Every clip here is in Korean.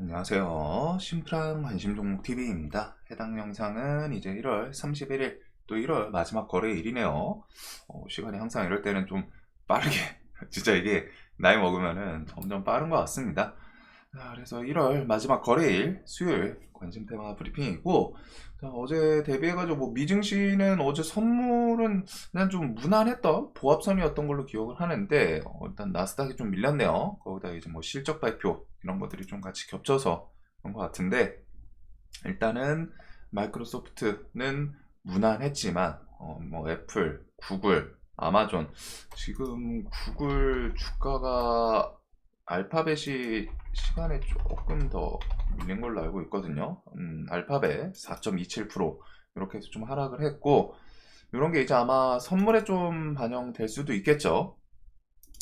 안녕하세요. 심플한 관심 종목 TV입니다. 해당 영상은 이제 1월 31일 또 1월 마지막 거래일이네요. 시간이 항상 이럴 때는 좀 빠르게 진짜 이게 나이 먹으면은 점점 빠른 것 같습니다. 자, 그래서 1월 마지막 거래일 수요일 관심 테마 브리핑이고, 자, 어제 대비해가지고 뭐 미증시는 어제 선물은 그냥 좀 무난했던 보합선이었던 걸로 기억을 하는데, 일단 나스닥이 좀 밀렸네요. 거기다 이제 뭐 실적 발표 이런 것들이 좀 같이 겹쳐서 그런 것 같은데, 일단은 마이크로소프트는 무난했지만 뭐 애플, 구글, 아마존, 지금 구글 주가가 알파벳이 시간에 조금 더 밀린 걸로 알고 있거든요. 알파벳 4.27% 이렇게 해서 좀 하락을 했고, 이런 게 이제 아마 선물에 좀 반영될 수도 있겠죠.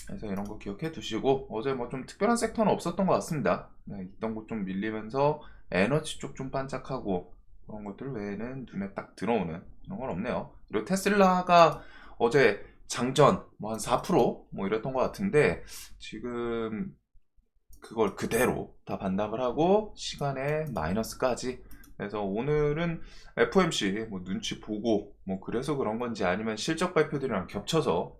그래서 이런 거 기억해 두시고, 어제 뭐 좀 특별한 섹터는 없었던 것 같습니다. 네, 있던 곳 좀 밀리면서 에너지 쪽 좀 반짝하고 그런 것들 외에는 눈에 딱 들어오는 그런 건 없네요. 그리고 테슬라가 어제 장전 뭐 한 4%뭐 이랬던 것 같은데, 지금 그걸 그대로 다 반납을 하고 시간에 마이너스까지. 그래서 오늘은 FOMC 뭐 눈치 보고 뭐 그래서 그런 건지 아니면 실적 발표들이랑 겹쳐서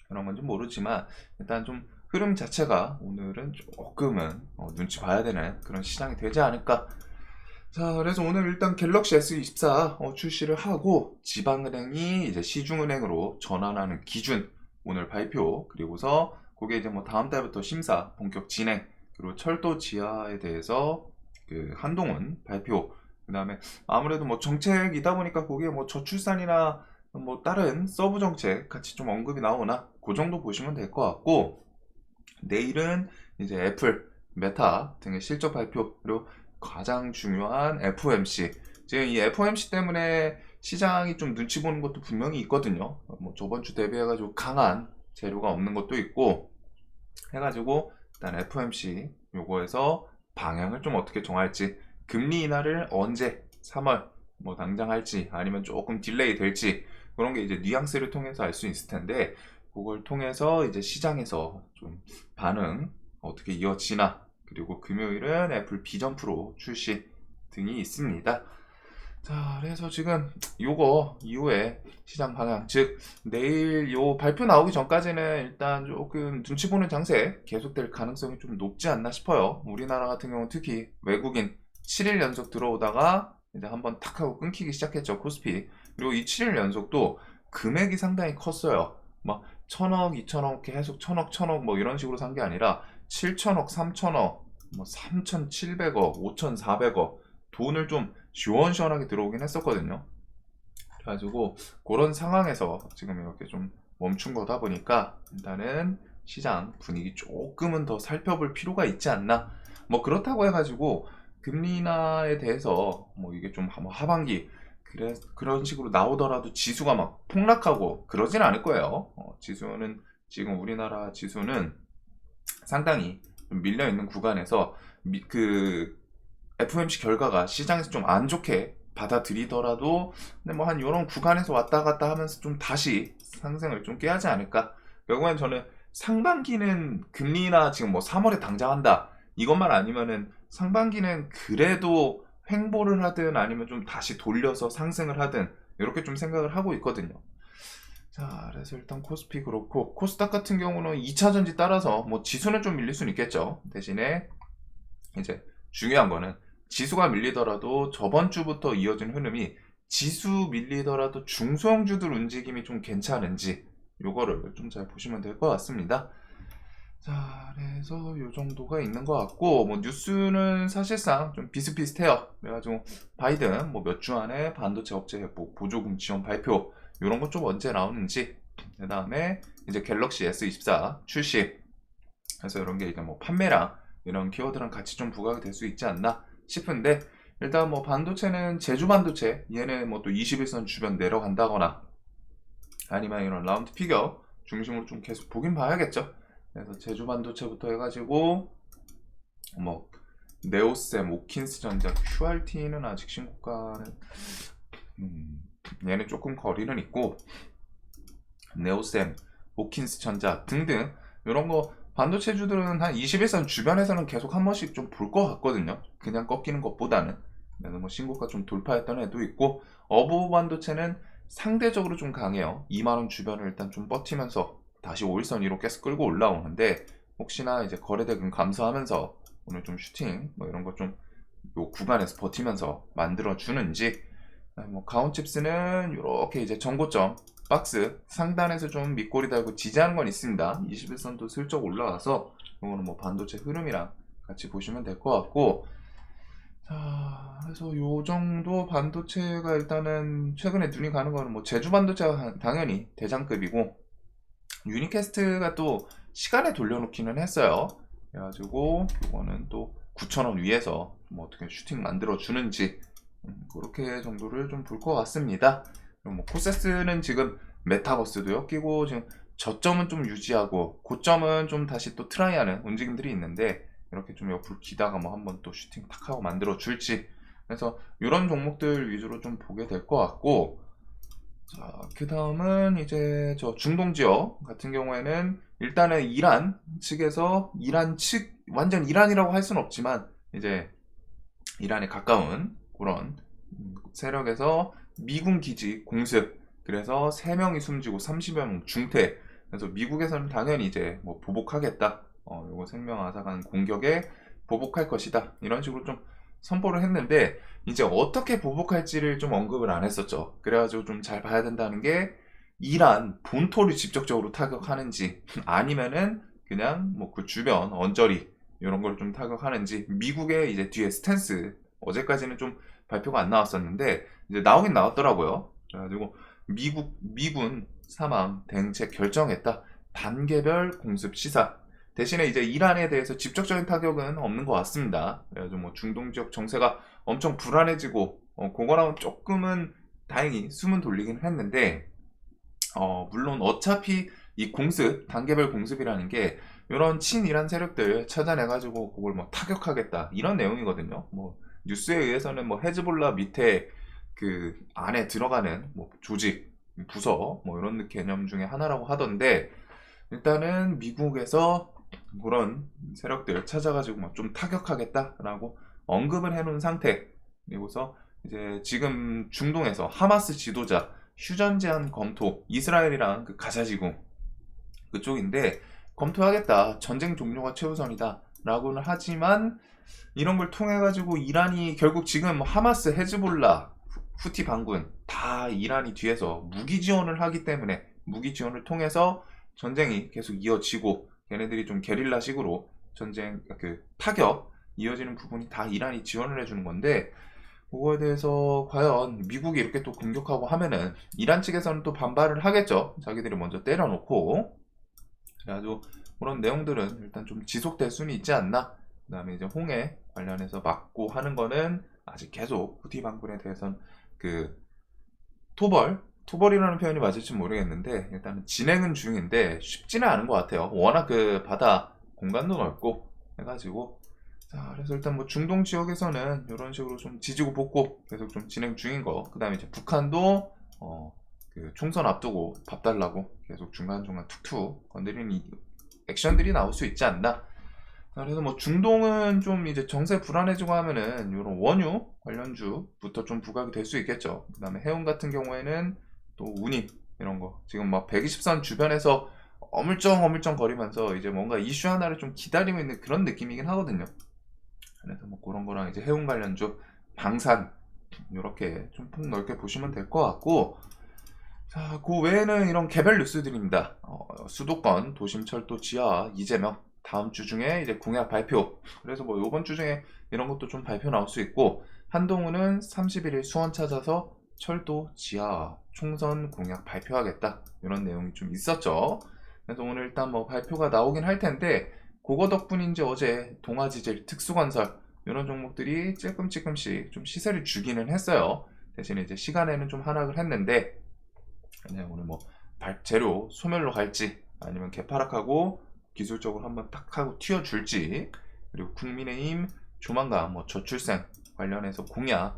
그런 건지 모르지만, 일단 좀 흐름 자체가 오늘은 조금은 눈치 봐야 되는 그런 시장이 되지 않을까. 자, 그래서 오늘 일단 갤럭시 S24 출시를 하고, 지방은행이 이제 시중은행으로 전환하는 기준 오늘 발표, 그리고서 그게 이제 뭐 다음 달부터 심사 본격 진행, 그리고 철도 지하에 대해서 그 한동훈 발표, 그다음에 아무래도 뭐 정책이다 보니까 거기에 뭐 저출산이나 뭐 다른 서브 정책 같이 좀 언급이 나오나 그 정도 보시면 될 것 같고, 내일은 이제 애플, 메타 등의 실적 발표, 그리고 가장 중요한 FOMC. 지금 이 FOMC 때문에 시장이 좀 눈치 보는 것도 분명히 있거든요. 뭐 저번 주 대비해가지고 강한 재료가 없는 것도 있고 해가지고, 일단 FOMC 요거에서 방향을 좀 어떻게 정할지, 금리 인하를 언제 3월 뭐 당장 할지 아니면 조금 딜레이 될지, 그런 게 이제 뉘앙스를 통해서 알 수 있을 텐데, 그걸 통해서 이제 시장에서 좀 반응 어떻게 이어지나, 그리고 금요일은 애플 비전 프로 출시 등이 있습니다. 자, 그래서 지금 요거 이후에 시장 방향, 즉 내일 요 발표 나오기 전까지는 일단 조금 눈치 보는 장세 계속될 가능성이 좀 높지 않나 싶어요. 우리나라 같은 경우는 특히 외국인 7일 연속 들어오다가 이제 한번 탁 하고 끊기기 시작했죠, 코스피. 그리고 이 7일 연속도 금액이 상당히 컸어요. 막 1000억, 2000억 계속 1000억, 1000억 뭐 이런 식으로 산 게 아니라 7000억, 3000억, 뭐 3700억, 5400억 돈을 좀 시원시원하게 들어오긴 했었거든요. 그래가지고 그런 상황에서 지금 이렇게 좀 멈춘 거다 보니까, 일단은 시장 분위기 조금은 더 살펴볼 필요가 있지 않나. 뭐 그렇다고 해가지고 금리 인하에 대해서 뭐 이게 좀 하반기 그런 식으로 나오더라도 지수가 막 폭락하고 그러진 않을 거예요. 지수는 지금 우리나라 지수는 상당히 좀 밀려 있는 구간에서 그 FOMC 결과가 시장에서 좀 안 좋게 받아들이더라도, 근데 뭐 한 이런 구간에서 왔다 갔다 하면서 좀 다시 상승을 좀 깨야지 않을까. 결국엔 저는 상반기는 금리나 지금 뭐 3월에 당장 한다 이것만 아니면은 상반기는 그래도 횡보를 하든 아니면 좀 다시 돌려서 상승을 하든 이렇게 좀 생각을 하고 있거든요. 자, 그래서 일단 코스피 그렇고, 코스닥 같은 경우는 2차 전지 따라서 뭐 지수는 좀 밀릴 수는 있겠죠. 대신에 이제 중요한 거는 지수가 밀리더라도 저번 주부터 이어진 흐름이, 지수 밀리더라도 중소형주들 움직임이 좀 괜찮은지 요거를 좀 잘 보시면 될 것 같습니다. 자, 그래서 요 정도가 있는 것 같고, 뭐 뉴스는 사실상 좀 비슷비슷해요. 그래가지고 바이든 뭐 몇 주 안에 반도체 업체 뭐 보조금 지원 발표 이런 거 좀 언제 나오는지, 그 다음에 이제 갤럭시 S24 출시, 그래서 이런 게 이제 뭐 판매량 이런 키워드랑 같이 좀 부각이 될 수 있지 않나 싶은데, 일단 뭐 반도체는 제주 반도체 얘네 뭐 또 21선 주변 내려간다거나 아니면 이런 라운드 피겨 중심으로 좀 계속 보긴 봐야겠죠. 그래서 제주 반도체부터 해가지고 뭐 네오셈, 오킨스 전자, QRT는 아직 신고가는 얘는 조금 거리는 있고, 네오셈, 오킨스 전자 등등 이런 거 반도체주들은 한 21선 주변에서는 계속 한 번씩 좀 볼 것 같거든요. 그냥 꺾이는 것보다는. 그래서 뭐 신고가 좀 돌파했던 애도 있고, 어부 반도체는 상대적으로 좀 강해요. 2만원 주변을 일단 좀 버티면서 다시 5일선 위로 계속 끌고 올라오는데, 혹시나 이제 거래대금 감소하면서 오늘 좀 슈팅 뭐 이런 거 좀 요 구간에서 버티면서 만들어 주는지, 뭐 가온칩스는 이렇게 이제 전고점 박스 상단에서 좀 밑꼬리 달고 지지하는 건 있습니다. 21선도 슬쩍 올라와서 이거는 뭐 반도체 흐름이랑 같이 보시면 될 것 같고, 자, 그래서 요 정도 반도체가 일단은 최근에 눈이 가는 거는 뭐 제주 반도체가 당연히 대장급이고, 유니캐스트가 또 시간에 돌려놓기는 했어요. 그래가지고 이거는 또 9,000원 위에서 뭐 어떻게 슈팅 만들어 주는지 그렇게 정도를 좀 볼 것 같습니다. 그리고 뭐 코세스는 지금 메타버스도 엮이고 지금 저점은 좀 유지하고 고점은 좀 다시 또 트라이하는 움직임들이 있는데, 이렇게 좀 옆으로 기다가 뭐 한번 또 슈팅 탁 하고 만들어 줄지, 그래서 이런 종목들 위주로 좀 보게 될 것 같고, 자, 그 다음은 이제 저 중동 지역 같은 경우에는 일단은 이란 측에서 이란 측 완전 이란이라고 할 수는 없지만 이제 이란에 가까운 그런 세력에서 미군 기지 공습, 그래서 3명이 숨지고 30여 명 중퇴, 그래서 미국에서는 당연히 이제 뭐 보복하겠다, 요거 생명아사간 공격에 보복할 것이다, 이런 식으로 좀 선포를 했는데, 이제 어떻게 보복할지를 좀 언급을 안 했었죠. 그래가지고 좀 잘 봐야 된다는 게, 이란 본토를 직접적으로 타격하는지 아니면은 그냥 뭐 그 주변 언저리 이런 걸 좀 타격하는지, 미국의 이제 뒤에 스탠스, 어제까지는 좀 발표가 안 나왔었는데 이제 나오긴 나왔더라고요. 그래가지고 미군 사망 대응책 결정했다. 단계별 공습 시사. 대신에 이제 이란에 대해서 직접적인 타격은 없는 것 같습니다. 그래가지고 뭐 중동 지역 정세가 엄청 불안해지고 그거랑은 조금은 다행히 숨은 돌리긴 했는데, 물론 어차피 이 공습, 단계별 공습이라는 게 이런 친이란 세력들 찾아내가지고 그걸 뭐 타격하겠다 이런 내용이거든요. 뭐 뉴스에 의해서는 뭐 헤즈볼라 밑에 그 안에 들어가는 뭐 조직, 부서 뭐 이런 개념 중에 하나라고 하던데, 일단은 미국에서 그런 세력들 찾아가지고 뭐 좀 타격하겠다라고 언급을 해놓은 상태. 그리고서 이제 지금 중동에서 하마스 지도자 휴전 제한 검토, 이스라엘이랑 그 가자지구 그쪽인데 검토하겠다, 전쟁 종료가 최우선이다 라고는 하지만, 이런 걸 통해 가지고 이란이 결국 지금 하마스, 헤즈볼라, 후티 반군 다 이란이 뒤에서 무기 지원을 하기 때문에, 무기 지원을 통해서 전쟁이 계속 이어지고 걔네들이 좀 게릴라식으로 전쟁 그 타격 이어지는 부분이 다 이란이 지원을 해주는 건데, 그거에 대해서 과연 미국이 이렇게 또 공격하고 하면은 이란 측에서는 또 반발을 하겠죠. 자기들이 먼저 때려놓고. 그래가지고 그런 내용들은 일단 좀 지속될 수는 있지 않나. 그 다음에 이제 홍해 관련해서 막고 하는 거는 아직 계속 후티 반군에 대해서는 그 토벌이라는 표현이 맞을지 모르겠는데 일단은 진행은 중인데 쉽지는 않은 것 같아요. 워낙 그 바다 공간도 넓고 해가지고. 자, 그래서 일단 뭐 중동 지역에서는 이런 식으로 좀 지지고 볶고 계속 좀 진행 중인 거. 그 다음에 이제 북한도 그 총선 앞두고 밥 달라고 계속 중간중간 툭툭 건드리는 액션들이 나올 수 있지 않나. 자, 그래서 뭐 중동은 좀 이제 정세 불안해지고 하면은 이런 원유 관련주부터 좀 부각이 될 수 있겠죠. 그 다음에 해운 같은 경우에는 또 운임 이런 거 지금 막 120선 주변에서 어물쩡 거리면서 이제 뭔가 이슈 하나를 좀 기다리고 있는 그런 느낌이긴 하거든요. 그래서 뭐 그런 거랑 이제 해운 관련주, 방산 이렇게 좀 폭넓게 보시면 될 것 같고, 자, 그 외에는 이런 개별 뉴스들입니다. 수도권 도심철도 지하 이재명 다음 주 중에 이제 공약 발표. 그래서 뭐 이번 주 중에 이런 것도 좀 발표 나올 수 있고, 한동훈은 31일 수원 찾아서 철도 지하 총선 공약 발표하겠다 이런 내용이 좀 있었죠. 그래서 오늘 일단 뭐 발표가 나오긴 할 텐데, 그거 덕분인지 어제 동아지질, 특수건설 이런 종목들이 찔끔찔끔씩 좀 시세를 주기는 했어요. 대신에 이제 시간에는 좀 하락을 했는데, 그냥 오늘 뭐 재료 소멸로 갈지 아니면 개파락하고 기술적으로 한번 딱 하고 튀어줄지, 그리고 국민의힘 조만간 뭐 저출생 관련해서 공약.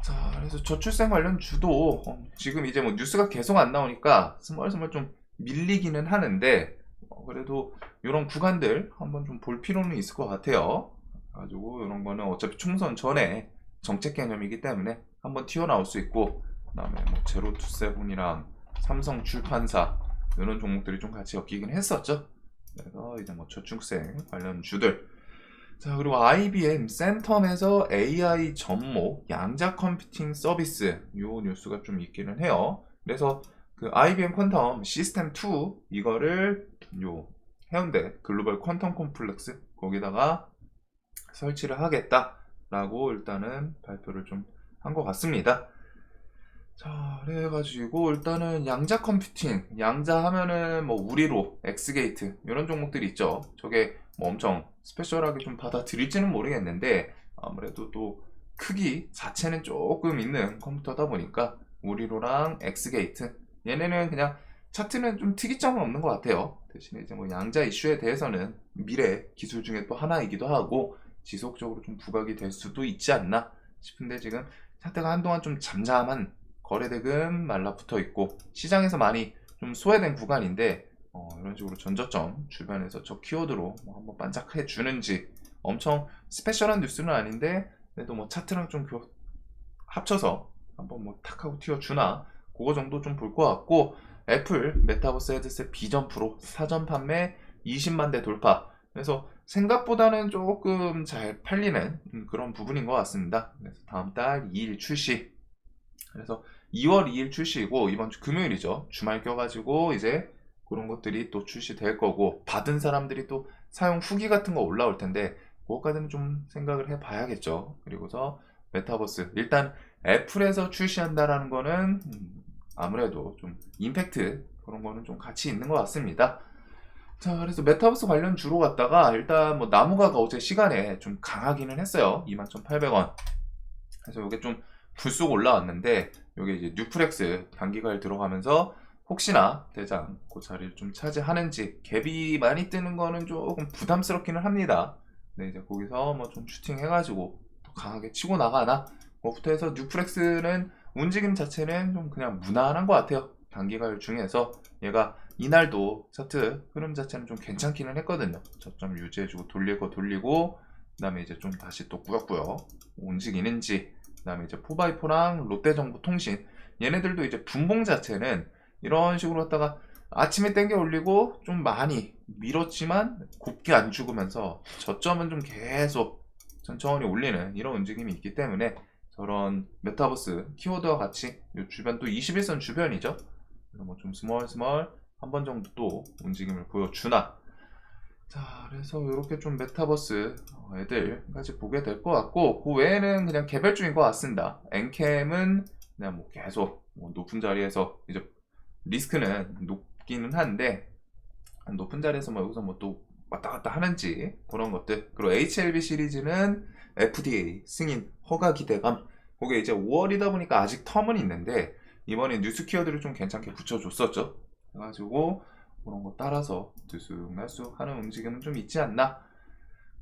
자, 그래서 저출생 관련 주도 지금 이제 뭐 뉴스가 계속 안 나오니까 스멀스멀 좀 밀리기는 하는데, 그래도 이런 구간들 한번 좀 볼 필요는 있을 것 같아요. 가지고 이런 거는 어차피 총선 전에 정책 개념이기 때문에 한번 튀어나올 수 있고, 그다음에 뭐 제로투세븐이랑 삼성 출판사 이런 종목들이 좀 같이 엮이긴 했었죠. 그래서 이제 뭐 저축생 관련 주들. 자, 그리고 IBM 센텀에서 AI 접목 양자 컴퓨팅 서비스 요 뉴스가 좀 있기는 해요. 그래서 그 IBM 퀀텀 시스템 2 이거를 요 해운대 글로벌 퀀텀 콤플렉스 거기다가 설치를 하겠다라고 일단은 발표를 좀 한 것 같습니다. 자, 그래가지고 일단은 양자 컴퓨팅, 양자 하면은 뭐 우리로, 엑스게이트 이런 종목들이 있죠. 저게 뭐 엄청 스페셜하게 좀 받아들일지는 모르겠는데 아무래도 또 크기 자체는 조금 있는 컴퓨터다 보니까 우리로랑 엑스게이트 얘네는 그냥 차트는 좀 특이점은 없는 것 같아요. 대신에 이제 뭐 양자 이슈에 대해서는 미래 기술 중에 또 하나이기도 하고 지속적으로 좀 부각이 될 수도 있지 않나 싶은데 지금 차트가 한동안 좀 잠잠한 거래대금 말라붙어 있고 시장에서 많이 좀 소외된 구간인데 이런 식으로 전저점 주변에서 저 키워드로 뭐 한번 반짝해 주는지 엄청 스페셜한 뉴스는 아닌데 그래도 뭐 차트랑 좀 합쳐서 한번 뭐 탁 하고 튀어주나 그거 정도 좀 볼 것 같고 애플 메타버스 헤드셋 비전 프로 사전 판매 20만 대 돌파 그래서 생각보다는 조금 잘 팔리는 그런 부분인 것 같습니다. 그래서 다음 달 2일 출시 그래서 2월 2일 출시이고 이번 주 금요일이죠. 주말 껴가지고 이제 그런 것들이 또 출시될 거고 받은 사람들이 또 사용 후기 같은 거 올라올 텐데 그것까지는 좀 생각을 해봐야겠죠. 그리고서 메타버스 일단 애플에서 출시한다라는 거는 아무래도 좀 임팩트 그런 거는 좀 같이 있는 것 같습니다. 자, 그래서 메타버스 관련 주로 갔다가 일단 뭐 나무가가 어제 시간에 좀 강하기는 했어요. 21,800원. 그래서 이게 좀 불쑥 올라왔는데 이게 이제 뉴프렉스 단기가에 들어가면서 혹시나 대장 그 자리를 좀 차지하는지 갭이 많이 뜨는 거는 조금 부담스럽기는 합니다. 근데 이제 거기서 뭐 좀 슈팅 해가지고 또 강하게 치고 나가나 뭐부터 해서 뉴프렉스는 움직임 자체는 좀 그냥 무난한 것 같아요. 단기가율 중에서 얘가 이날도 차트 흐름 자체는 좀 괜찮기는 했거든요. 저점 유지해주고 돌리고 그 다음에 이제 좀 다시 또 꾸역꾸역 움직이는지 그 다음에 이제 4x4랑 롯데정보통신 얘네들도 이제 분봉 자체는 이런 식으로 했다가 아침에 땡겨 올리고 좀 많이 밀었지만 곱게 안 죽으면서 저점은 좀 계속 천천히 올리는 이런 움직임이 있기 때문에 저런 메타버스 키워드와 같이 이 주변 또 21선 주변이죠. 그래서 뭐 좀 스멀 한 번 정도 또 움직임을 보여주나. 자, 그래서 이렇게 좀 메타버스 애들까지 보게 될 것 같고 그 외에는 그냥 개별주인 것 같습니다. 엔캠은 그냥 뭐 계속 뭐 높은 자리에서 이제 리스크는 높기는 한데 높은 자리에서 뭐 여기서 뭐 또 왔다 갔다 하는지 그런 것들 그리고 HLB 시리즈는 FDA 승인 허가 기대감 그게 이제 5월이다 보니까 아직 텀은 있는데 이번에 뉴스 키워드를 좀 괜찮게 붙여줬었죠. 그래가지고 그런 거 따라서 들쑥날쑥 하는 움직임은 좀 있지 않나.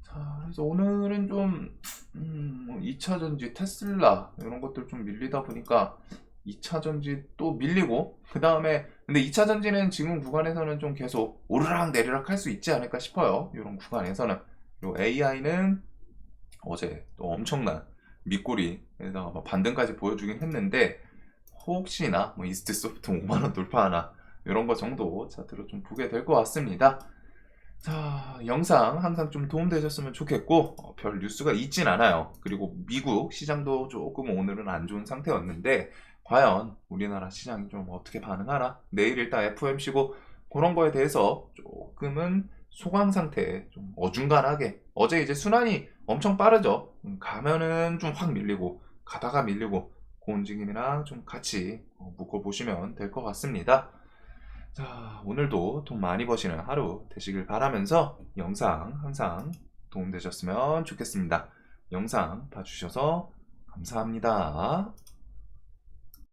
자, 그래서 오늘은 좀 2차전지 테슬라 이런 것들 좀 밀리다 보니까 2차전지 또 밀리고 그 다음에 근데 2차전지는 지금 구간에서는 좀 계속 오르락 내리락 할 수 있지 않을까 싶어요. 이런 구간에서는. 그리고 AI는 어제 또 엄청난 밑꼬리에다가 뭐 반등까지 보여주긴 했는데 혹시나 뭐 이스트 소프트 5만원 돌파하나 이런 거 정도 차트로 좀 보게 될 것 같습니다. 자, 영상 항상 좀 도움되셨으면 좋겠고 별 뉴스가 있진 않아요. 그리고 미국 시장도 조금 오늘은 안 좋은 상태였는데 과연 우리나라 시장이 좀 어떻게 반응하나 내일 일단 FOMC고 그런 거에 대해서 조금은 소강 상태에 좀 어중간하게 어제 이제 순환이 엄청 빠르죠. 가면은 좀 확 밀리고 가다가 밀리고 그 움직임이랑 좀 같이 묶어보시면 될 것 같습니다. 자, 오늘도 돈 많이 버시는 하루 되시길 바라면서 영상 항상 도움되셨으면 좋겠습니다. 영상 봐주셔서 감사합니다.